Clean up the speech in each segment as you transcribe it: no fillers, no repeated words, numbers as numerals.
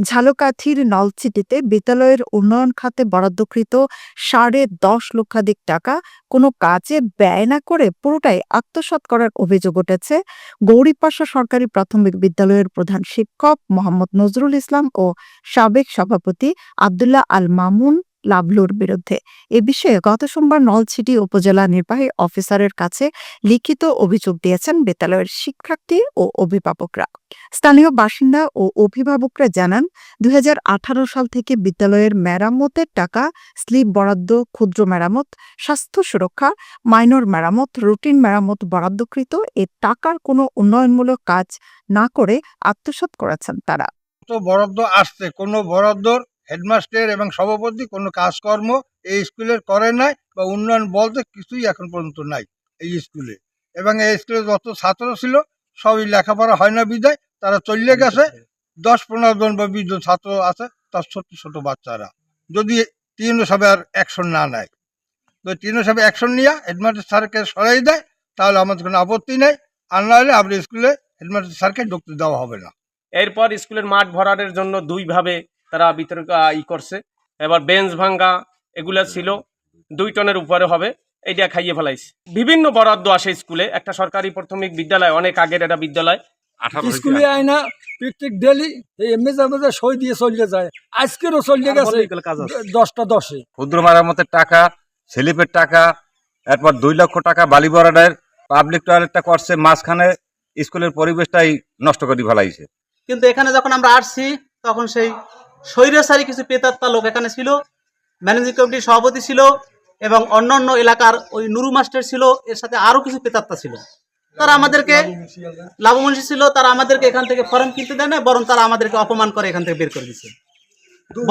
ঝালকাঠির নলছিটিতে বিদ্যালয়ের উন্নয়ন খাতে বরাদ্দকৃত 10.5 লক্ষাধিক টাকা কোনো কাজে ব্যয় না করে পুরোটাই আত্মসাৎ করার অভিযোগ উঠেছে গৌরীপাশা সরকারি প্রাথমিক বিদ্যালয়ের প্রধান শিক্ষক মোহাম্মদ নজরুল ইসলাম ও সাবেক সভাপতি আব্দুল্লাহ আল মামুন লাবলুর বিরুদ্ধে। এ বিষয়ে গত সোমবার নলছিটি উপজেলা নির্বাহী অফিসারের কাছে লিখিত অভিযোগ দিয়েছেন বিদ্যালয়ের শিক্ষার্থী ও অভিভাবকরা। স্থানীয় বাসিন্দা ও অভিভাবকরা জানান, 2018 সাল থেকে বিদ্যালয়ের মেরামতের টাকা, স্লিপ বরাদ্দ, ক্ষুদ্র মেরামত, স্বাস্থ্য সুরক্ষা, মাইনর মেরামত, রুটিন মেরামত বরাদ্দকৃত এ টাকার কোনো উন্নয়নমূলক কাজ না করে আত্মসাৎ করেছেন তারা। বরাদ্দ আসছে, কোনো বরাদ্দর হেডমাস্টার এবং সভাপতি কোনো কাজকর্ম এই স্কুলের করে নাই বা উন্নয়ন বলতে কিছুই এখন পর্যন্ত নাই এই স্কুলে। এবং এই স্কুলে যত ছাত্র ছিল সবই লেখাপড়া হয় না বিদায় তারা চলে গেছে। 10-15 জন বা 20 জন ছাত্র আছে, তার ছোট ছোট বাচ্চারা। যদি টিএনও সাহেব আর অ্যাকশন না নেয়, তো টিএনও সাহেব অ্যাকশন নিয়ে হেডমাস্টার স্যারকে সরাই দেয়, তাহলে আমাদের কোনো আপত্তি নেই। আর না হলে আমরা স্কুলে হেডমাস্টার স্যারকে ঢুকতে দেওয়া হবে না। এরপর স্কুলের মাঠ ভরাটের জন্য দুইভাবে তারা বিতর্ক করছে। এবার বেঞ্চ ভাঙ্গা এগুলা ছিল 2 টনের উপরে হবে, এইটা খাইয়ে ফেলাইছে। বিভিন্ন বরাদ্দ আসে স্কুলে, একটা সরকারি প্রাথমিক বিদ্যালয়, অনেক আগের একটা বিদ্যালয়। স্কুলে আয় না প্রত্যেক ডেলি এমনি যাবে সই দিয়ে চলে যায়, আজকেরও চলে গেছে 10টা 10-এ। ক্ষুদ্র মেরামতের টাকা, স্লিপের টাকা, এরপর 2 লক্ষ টাকা বালি বরাদ্দের, পাবলিক টয়লেটটা করছে, মাঝখানে স্কুলের পরিবেশটাই নষ্ট করে ফেলাইছে। কিন্তু এখানে যখন আমরা আসছি তখন সেই স্বৈরাচারী কিছু পেতাত্তা লোক এখানে ছিল, ম্যানেজিং কমিটির সভাপতি ছিল এবং অন্যান্য এলাকার ওই নুরু মাস্টার ছিল, এর সাথে আরো কিছু পেতাত্তা ছিল। তারা আমাদেরকে লাভমঞ্চী ছিল, তারা আমাদেরকে এখান থেকে ফর্ম কিনতে দেয় না, বরং তারা আমাদেরকে অপমান করে এখান থেকে বের করে দিচ্ছে।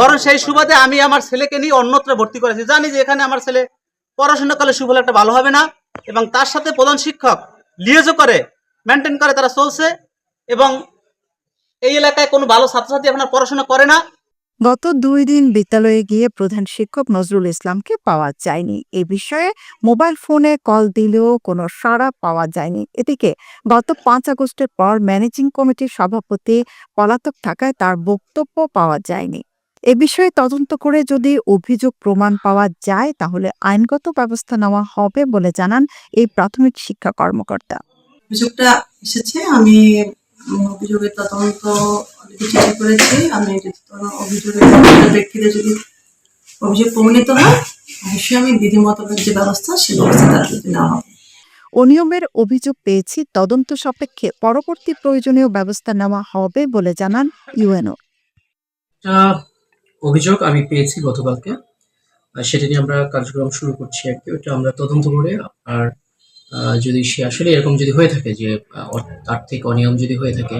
বরং সেই সুবাদে আমি আমার ছেলেকে নিয়ে অন্যত্র ভর্তি করেছি, জানি যে এখানে আমার ছেলে পড়াশোনাকালে সুফল একটা ভালো হবে না, এবং তার সাথে প্রধান শিক্ষক লিয়েজও করে মেনটেন করে তারা চলছে, এবং এই এলাকায় কোনো ভালো ছাত্রছাত্রী এখন আর পড়াশোনা করে না। গত 2 দিন বিদ্যালয়ে গিয়ে প্রধান শিক্ষক নজরুল ইসলামকে পাওয়া যায়নি। এ বিষয়ে মোবাইল ফোনে কল দিলেও কোনো সাড়া পাওয়া যায়নি। এদিকে গত 5 আগস্টের পর ম্যানেজিং কমিটির সভাপতি পলাতক থাকায় তার বক্তব্য পাওয়া যায়নি। এ বিষয়ে তদন্ত করে যদি অভিযোগ প্রমাণ পাওয়া যায় তাহলে আইনগত ব্যবস্থা নেওয়া হবে বলে জানান এই প্রাথমিক শিক্ষা কর্মকর্তা। অভিযোগটা এসেছে, আমি অভিযোগের তদন্ত চিঠি করেছি। আমি অভিযোগের ব্যক্তিদের যদি অভিযোগ প্রমাণিত হয় অবশ্যই আমি বিধিমত যে ব্যবস্থা সে ব্যবস্থা তার প্রতি নেওয়া হবে। অনিয়মের অভিযোগ পেয়েছি, তদন্ত সাপেক্ষে পরবর্তী প্রয়োজনীয় ব্যবস্থা নেওয়া হবে বলে জানান ইউএনও। অভিযোগ আমি পেয়েছি গতকালকে, সেটা নিয়ে আমরা কার্যক্রম শুরু করছি আর কি। ওটা আমরা তদন্ত করে, আর যদি সে আসলে এরকম যদি হয়ে থাকে যে আর্থিক অনিয়ম যদি হয়ে থাকে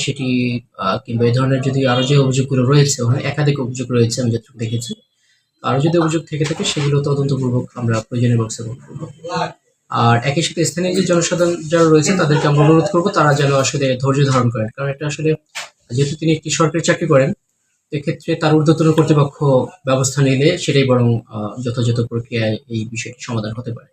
সেটি, কিংবা এই ধরনের যদি আরো যে অভিযোগগুলো রয়েছে, ওখানে একাধিক অভিযোগ রয়েছে আমি যতটুকু দেখেছি, আরো যদি অভিযোগ থেকে থাকে সেগুলো তদন্তপূর্বক আমরা প্রয়োজনীয় ব্যবস্থা গ্রহণ করবো। আর একই সাথে স্থানীয় যে জনসাধারণ যারা রয়েছে তাদেরকে আমরা অনুরোধ করবো তারা যেন আসলে ধৈর্য ধারণ করেন, কারণ এটা আসলে যেহেতু তিনি একটি সরকারি চাকরি করেন, এক্ষেত্রে তার ঊর্ধ্বতন কর্তৃপক্ষ ব্যবস্থা নিলে সেটাই বরং যথাযথ প্রক্রিয়ায় এই বিষয়টি সমাধান হতে পারে।